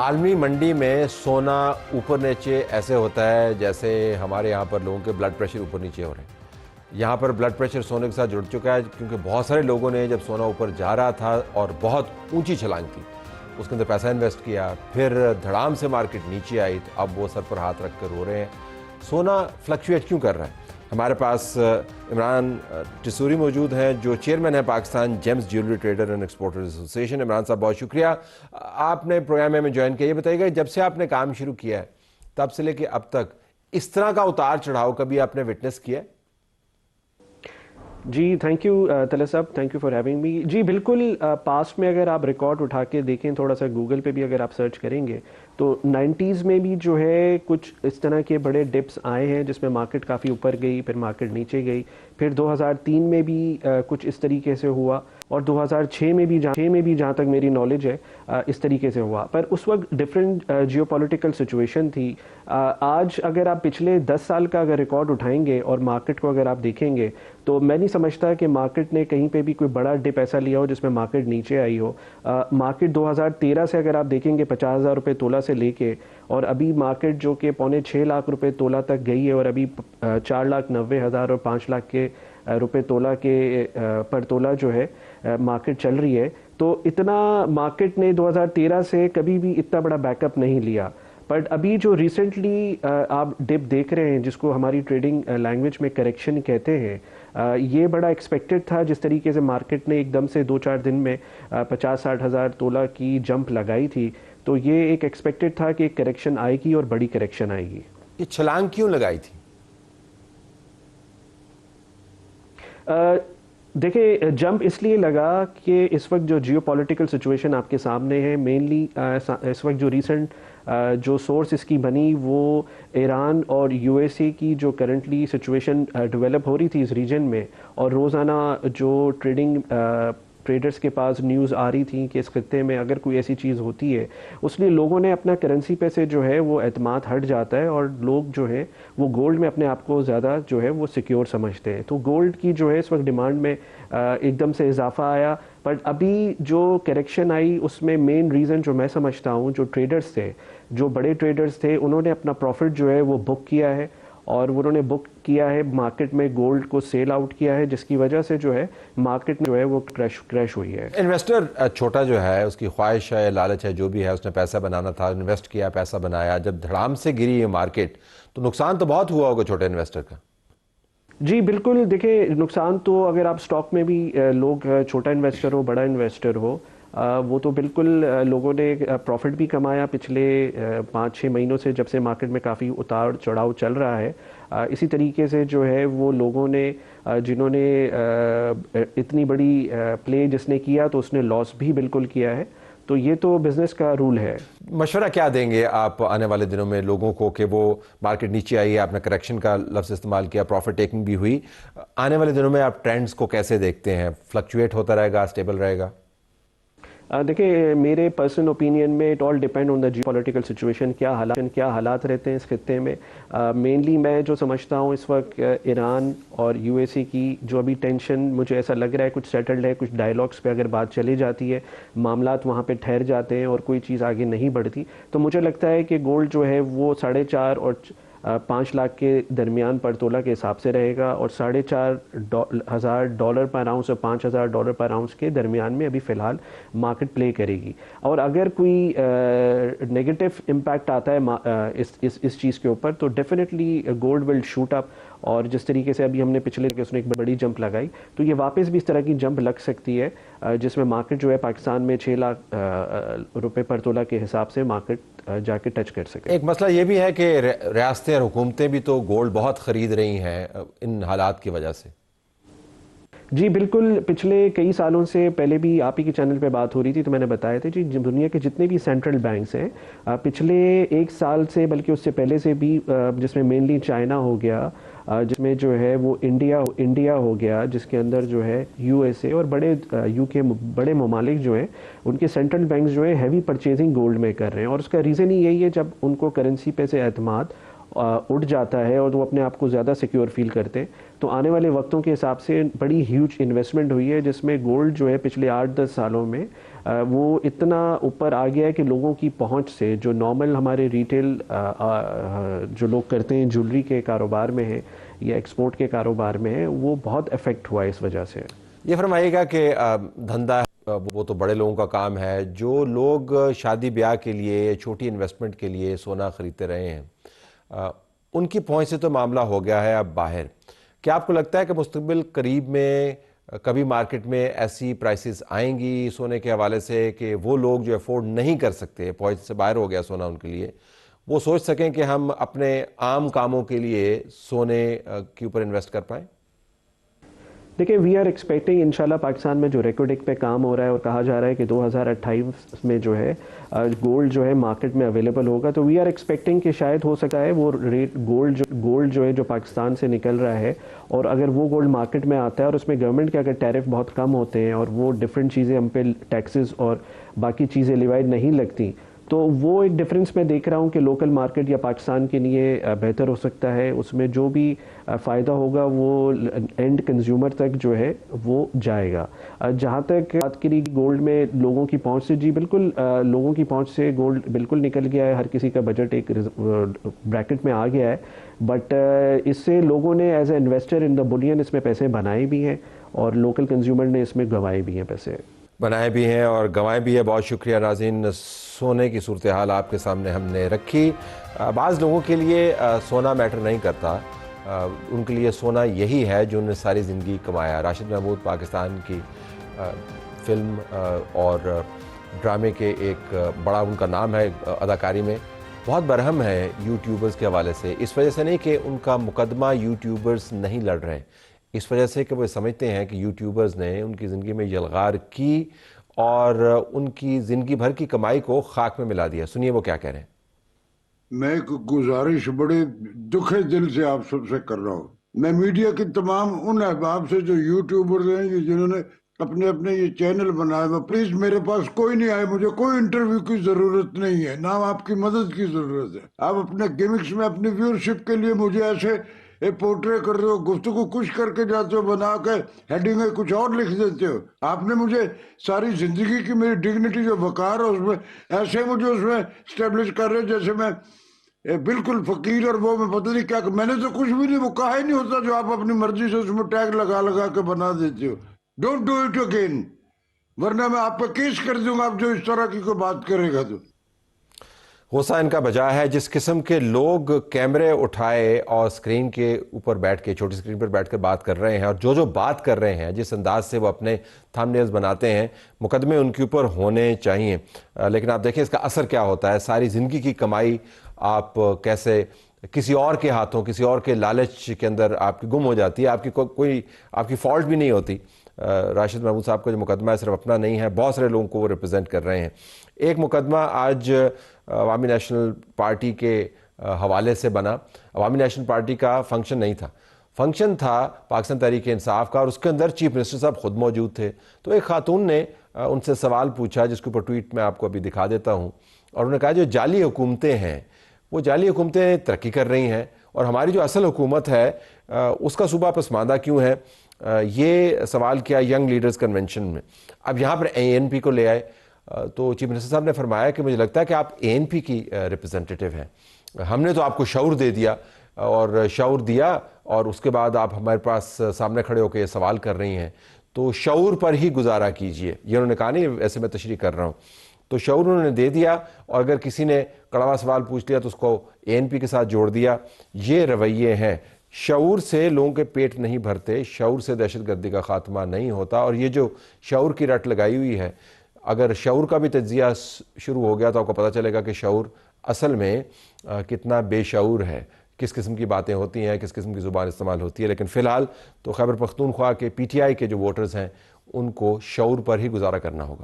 आलमी मंडी में सोना ऊपर नीचे ऐसे होता है जैसे हमारे यहाँ पर लोगों के ब्लड प्रेशर ऊपर नीचे हो रहे हैं। यहाँ पर ब्लड प्रेशर सोने के साथ जुड़ चुका है, क्योंकि बहुत सारे लोगों ने जब सोना ऊपर जा रहा था और बहुत ऊंची छलांग थी, उसके अंदर पैसा इन्वेस्ट किया, फिर धड़ाम से मार्केट नीचे आई, तो अब वो सर पर हाथ रख कर रो रहे हैं। सोना फ्लक्चुएट क्यों कर रहा है? हमारे पास इमरान टिसूरी मौजूद हैं, जो चेयरमैन है Pakistan James jewellery trader and exporters association. Imran साहब, बहुत शुक्रिया, आपने प्रोग्राम में ज्वाइन किया। ये बताइएगा, जब से आपने काम शुरू किया है तब से लेके अब तक इस तरह का उतार चढ़ाव कभी आपने विटनेस किया है? जी थैंक यू तले साहब, thank you for having me. जी बिल्कुल, पास्ट में अगर आप रिकॉर्ड उठा के देखें, थोड़ा सा गूगल पे भी अगर आप सर्च करेंगे तो 90s में भी जो है कुछ इस तरह के बड़े डिप्स आए हैं जिसमें मार्केट काफ़ी ऊपर गई, फिर मार्केट नीचे गई, फिर 2003 में भी कुछ इस तरीके से हुआ, और 2006 में भी जहाँ तक मेरी नॉलेज है इस तरीके से हुआ। पर उस वक्त डिफरेंट जियोपॉलिटिकल सिचुएशन थी। आज अगर आप पिछले 10 साल का अगर रिकॉर्ड उठाएंगे और मार्केट को अगर आप देखेंगे तो मैं नहीं समझता कि मार्केट ने कहीं पे भी कोई बड़ा डिप ऐसा लिया हो जिसमें मार्केट नीचे आई हो। मार्केट 2013 से अगर आप देखेंगे 50,000 रुपये तोला से लेके, और अभी मार्केट जो कि 5.25 लाख रुपए तोला तक गई है, और अभी 4,90,000 और 5 लाख के रुपए तोला के पर तोला जो है मार्केट चल रही है। तो इतना मार्केट ने 2013 से कभी भी इतना बड़ा बैकअप नहीं लिया। बट अभी जो रिसेंटली आप डिप देख रहे हैं, जिसको हमारी ट्रेडिंग लैंग्वेज में करेक्शन कहते हैं, ये बड़ा एक्सपेक्टेड था। जिस तरीके से मार्केट ने एकदम से 2-4 दिन में 50-60 हज़ार तोला की जंप लगाई थी, तो ये एक एक्सपेक्टेड था कि एक करेक्शन आएगी और बड़ी करेक्शन आएगी। ये छलांग क्यों लगाई थी? देखिए, जंप इसलिए लगा कि इस वक्त जो जियोपॉलिटिकल सिचुएशन आपके सामने है, मेनली इस वक्त जो रीसेंट जो सोर्स इसकी बनी वो ईरान और यूएसए की जो करंटली सिचुएशन डेवलप हो रही थी इस रीजन में, और रोज़ाना जो ट्रेडर्स के पास न्यूज़ आ रही थी कि इस खत्ते में अगर कोई ऐसी चीज़ होती है, उसलिए लोगों ने अपना करेंसी पे से जो है वो एतमाद हट जाता है, और लोग जो है वो गोल्ड में अपने आप को ज़्यादा जो है वो सिक्योर समझते हैं। तो गोल्ड की जो है इस वक्त डिमांड में एकदम से इजाफा आया। बट अभी जो करेक्शन आई उसमें मेन रीज़न जो मैं समझता हूँ, जो ट्रेडर्स थे, जो बड़े ट्रेडर्स थे, उन्होंने अपना प्रॉफिट जो है वो बुक किया है, और उन्होंने बुक किया है मार्केट में, गोल्ड को सेल आउट किया है, जिसकी वजह से जो है मार्केट में जो है वो क्रैश हुई है। इन्वेस्टर छोटा जो है, उसकी ख्वाहिश है, लालच है, जो भी है, उसने पैसा बनाना था, इन्वेस्ट किया, पैसा बनाया, जब धड़ाम से गिरी है मार्केट तो नुकसान तो बहुत हुआ होगा छोटे इन्वेस्टर का। जी बिल्कुल, देखिए नुकसान तो अगर आप स्टॉक में भी लोग छोटा इन्वेस्टर हो, बड़ा इन्वेस्टर हो, वो तो बिल्कुल लोगों ने प्रॉफिट भी कमाया पिछले 5-6 महीनों से, जब से मार्केट में काफ़ी उतार चढ़ाव चल रहा है। इसी तरीके से जो है वो लोगों ने जिन्होंने इतनी बड़ी प्ले जिसने किया तो उसने लॉस भी बिल्कुल किया है। तो ये तो बिज़नेस का रूल है। मशवरा क्या देंगे आप आने वाले दिनों में लोगों को कि वो मार्केट नीचे आई है, आपने करेक्शन का लफ्ज़ इस्तेमाल किया, प्रॉफिट टेकिंग भी हुई, आने वाले दिनों में आप ट्रेंड्स को कैसे देखते हैं? फ्लक्चुएट होता रहेगा, स्टेबल रहेगा? देखिए, मेरे पर्सनल ओपिनियन में it all depend on the geopolitical situation, क्या हालात रहते हैं इस खित्ते में। मेनली मैं जो समझता हूँ इस वक्त ईरान और यूएसए की जो अभी टेंशन, मुझे ऐसा लग रहा है कुछ सेटल्ड है, कुछ डायलॉग्स पे अगर बात चली जाती है, मामलात वहाँ पे ठहर जाते हैं और कोई चीज़ आगे नहीं बढ़ती, तो मुझे लगता है कि गोल्ड जो है वो 4.5 और 5 लाख के दरमियान पर तोला के हिसाब से रहेगा, और $4,500 पर आउंस और $5,000 पर आउंस के दरमियान में अभी फ़िलहाल मार्केट प्ले करेगी। और अगर कोई नेगेटिव इम्पैक्ट आता है इस चीज़ के ऊपर, तो definitely gold will shoot up, और जिस तरीके से अभी हमने पिछले के उसने एक बड़ी जंप लगाई, तो ये वापस भी इस तरह की जंप लग सकती है, जिसमें मार्केट जो है पाकिस्तान में 6 लाख रुपए पर तोला के हिसाब से मार्केट जाके टच कर सके। एक मसला ये भी है कि रियासतें और हुकूमतें भी तो गोल्ड बहुत ख़रीद रही हैं इन हालात की वजह से। जी बिल्कुल, पिछले कई सालों से, पहले भी आप ही के चैनल पे बात हो रही थी तो मैंने बताया था जी, दुनिया के जितने भी सेंट्रल बैंक्स हैं पिछले 1 साल से, बल्कि उससे पहले से भी, जिसमें मेनली चाइना हो गया, जिसमें जो है वो इंडिया हो गया, जिसके अंदर जो है यूएसए और बड़े यूके बड़े ममालिक जो हैं, उनके सेंट्रल बैंक्स जो है हैवी परचेजिंग गोल्ड में कर रहे हैं। और उसका रीज़न ही यही है, जब उनको करेंसी पे से एतमाद उठ जाता है और वो अपने आप को ज़्यादा सिक्योर फील करते हैं, तो आने वाले वक्तों के हिसाब से बड़ी ह्यूज इन्वेस्टमेंट हुई है, जिसमें गोल्ड जो है पिछले 8-10 सालों में वो इतना ऊपर आ गया है कि लोगों की पहुंच से, जो नॉर्मल हमारे रिटेल जो लोग करते हैं ज्वेलरी के कारोबार में है या एक्सपोर्ट के कारोबार में है, वो बहुत इफेक्ट हुआ है इस वजह से। ये फरमाइएगा कि धंधा वो तो बड़े लोगों का काम है, जो लोग शादी ब्याह के लिए, छोटी इन्वेस्टमेंट के लिए सोना खरीदते रहे हैं, उनकी पहुंच से तो मामला हो गया है अब बाहर। क्या आपको लगता है कि मुस्तकबिल करीब में कभी मार्केट में ऐसी प्राइसेस आएंगी सोने के हवाले से कि वो लोग जो अफोर्ड नहीं कर सकते, पहुंच से बाहर हो गया सोना उनके लिए, वो सोच सकें कि हम अपने आम कामों के लिए सोने के ऊपर इन्वेस्ट कर पाएं? देखिए, वी आर एक्सपेक्टिंग इंशाल्लाह पाकिस्तान में जो रेकोडिक पे काम हो रहा है और कहा जा रहा है कि 2028 में जो है गोल्ड जो है मार्केट में अवेलेबल होगा, तो वी आर एक्सपेक्टिंग कि शायद हो सकता है वो रेट गोल्ड जो है जो पाकिस्तान से निकल रहा है, और अगर वो गोल्ड मार्केट में आता है और उसमें गवर्नमेंट के अगर टैरिफ बहुत कम होते हैं और वो डिफरेंट चीज़ें हम पे टैक्सेस और बाकी चीज़ें लिवाइड नहीं लगती, तो वो एक डिफरेंस मैं देख रहा हूँ कि लोकल मार्केट या पाकिस्तान के लिए बेहतर हो सकता है। उसमें जो भी फ़ायदा होगा वो एंड कंज्यूमर तक जो है वो जाएगा। जहाँ तक बात करी गोल्ड में लोगों की पहुँच से, जी बिल्कुल, लोगों की पहुँच से गोल्ड बिल्कुल निकल गया है, हर किसी का बजट एक ब्रैकेट में आ गया है। बट इससे लोगों ने as a investor in the bullion इसमें पैसे बनाए भी हैं और लोकल कंज्यूमर ने इसमें गंवाए भी हैं, पैसे बनाए भी हैं और गंवाए भी है। बहुत शुक्रिया नाज़रीन, सोने की सूरत हाल आपके सामने हमने रखी। बाज़ लोगों के लिए सोना मैटर नहीं करता, उनके लिए सोना यही है जो उन्होंने सारी ज़िंदगी कमाया। राशिद महमूद पाकिस्तान की फिल्म और ड्रामे के एक बड़ा उनका नाम है, अदाकारी में बहुत बरहम है यूट्यूबर्स के हवाले से। इस वजह से नहीं कि उनका मुकदमा यूट्यूबर्स नहीं लड़ रहे, इस वजह से कि वो समझते हैं कि यूट्यूबर्स ने उनकी ज़िंदगी में यलगार की और उनकी ज़िंदगी भर की कमाई को खाक में मिला दिया। सुनिए वो क्या कह रहे हैं। मैं एक गुजारिश बड़े दुखे दिल से आप सबसे कर रहा हूँ। मैं मीडिया के तमाम उन अहबाब से जो यूट्यूबर्स हैं जिन्होंने अपने अपने ये चैनल बनाए हुए, प्लीज मेरे पास कोई नहीं आए, मुझे कोई इंटरव्यू की जरूरत नहीं है, ना आपकी मदद की जरूरत है। आप अपने गिमिक्स में अपनी व्यूअरशिप के लिए मुझे ऐसे पोर्ट्रे कर रहे हो, गुफ्तगू कुछ करके जाते हो, बना के हेडिंग में कुछ और लिख देते हो। आपने मुझे सारी जिंदगी की मेरी डिग्निटी जो वकार है उसमें ऐसे मुझे उसमें स्टेब्लिश कर रहे जैसे मैं बिल्कुल फकीर और वो मैं पता नहीं क्या। मैंने तो कुछ भी नहीं, वो कहा ही नहीं होता जो आप अपनी मर्जी से उसमें टैग लगा लगा के बना देते हो। डोंट डू इट अगेन, वरना मैं आप पर केस कर दूंगा आप जो इस तरह की कोई बात करेगा तो। गुस्सा इनका बजा है। जिस किस्म के लोग कैमरे उठाए और स्क्रीन के ऊपर बैठ के, छोटी स्क्रीन पर बैठ कर बात कर रहे हैं और जो जो बात कर रहे हैं, जिस अंदाज से वो अपने थंबनेल्स बनाते हैं, मुकदमे उनके ऊपर होने चाहिए। लेकिन आप देखें इसका असर क्या होता है। सारी ज़िंदगी की कमाई आप कैसे किसी और के हाथों, किसी और के लालच के अंदर आपकी गुम हो जाती है। आपकी कोई आपकी फॉल्ट भी नहीं होती। राशिद महमूद साहब का जो मुकदमा है सिर्फ अपना नहीं है, बहुत सारे लोगों को वो रिप्रेजेंट कर रहे हैं। एक मुकदमा आज अवामी नेशनल पार्टी के हवाले से बना। अवामी नेशनल पार्टी का फंक्शन नहीं था, फंक्शन था पाकिस्तान तहरीक इंसाफ का, और उसके अंदर चीफ मिनिस्टर साहब खुद मौजूद थे। तो एक खातून ने उनसे सवाल पूछा जिसके ऊपर ट्वीट मैं आपको अभी दिखा देता हूँ, और उन्होंने कहा जो जाली हुकूमतें हैं वो जाली हुकूमतें तरक्की कर रही हैं और हमारी जो असल हुकूमत है उसका सूबा पसमानदा क्यों है। ये सवाल किया यंग लीडर्स कन्वेंशन में। अब यहाँ पर ANP को ले आए तो चीफ मिनिस्टर साहब ने फरमाया कि मुझे लगता है कि आप ANP की रिप्रेजेंटेटिव हैं, हमने तो आपको शऊर दे दिया और शऊर दिया और उसके बाद आप हमारे पास सामने खड़े होकर ये सवाल कर रही हैं, तो शऊर पर ही गुजारा कीजिए। ये उन्होंने कहा, नहीं ऐसे मैं तशरीह कर रहा हूँ। तो शऊर उन्होंने दे दिया और अगर किसी ने कड़वा सवाल पूछ लिया तो उसको ANP के साथ जोड़ दिया। ये रवैये हैं। शऊर से लोगों के पेट नहीं भरते, शऊर से दहशतगर्दी का खात्मा नहीं होता। और ये जो शऊर की रट लगाई हुई है, अगर शऊर का भी तज्जिया शुरू हो गया तो आपको पता चलेगा कि शऊर असल में कितना बेशऊर है, किस किस्म की बातें होती हैं, किस किस्म की ज़ुबान इस्तेमाल होती है। लेकिन फ़िलहाल तो खैबर पख्तूनख्वा के PTI के जो वोटर्स हैं उनको शऊर पर ही गुजारा करना होगा।